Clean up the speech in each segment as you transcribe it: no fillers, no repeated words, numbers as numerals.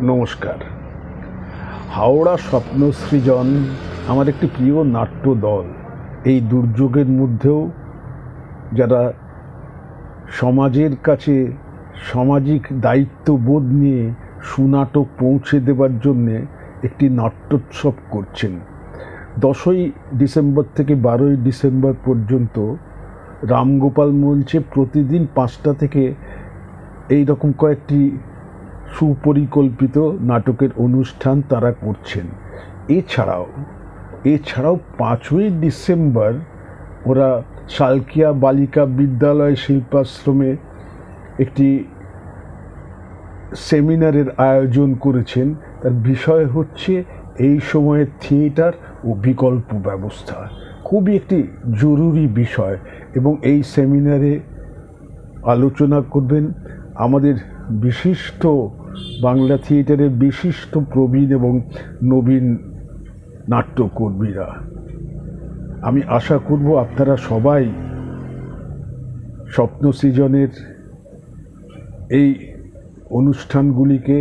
নমস্কার। হাওড়া স্বপ্ন সৃজন আমার একটি প্রিয় নাট্য দল। এই দুর্যোগের মধ্যেও যারা সমাজের কাছে সামাজিক দায়িত্ববোধ নিয়ে সুনাটক পৌঁছে দেবার জন্যে একটি নাট্যোৎসব করছেন। 10ই ডিসেম্বর থেকে 12ই ডিসেম্বর পর্যন্ত রামগোপাল মঞ্চে প্রতিদিন 5টা থেকে এই রকম কয়েকটি সুপরিকল্পিত নাটকের অনুষ্ঠান তারা করছেন। এছাড়াও 5ই ডিসেম্বর ওরা সালকিয়া বালিকা বিদ্যালয় শিল্পাশ্রমে একটি সেমিনারের আয়োজন করেছেন। তার বিষয় হচ্ছে এই সময়ে থিয়েটার ও বিকল্প ব্যবস্থা। খুবই একটি জরুরি বিষয় এবং এই সেমিনারে আলোচনা করবেন আমাদের বিশিষ্ট বাংলা থিয়েটারের বিশিষ্ট প্রবীণ এবং নবীন নাট্যকর্মীরা। আমি আশা করব আপনারা সবাই স্বপ্ন সৃজনের এই অনুষ্ঠানগুলিকে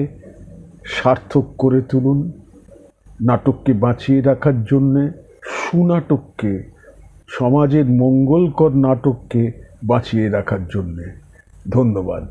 সার্থক করে তুলুন। নাটককে বাঁচিয়ে রাখার জন্যে, সুনাটককে, সমাজের মঙ্গলকর নাটককে বাঁচিয়ে রাখার জন্যে। ধন্যবাদ।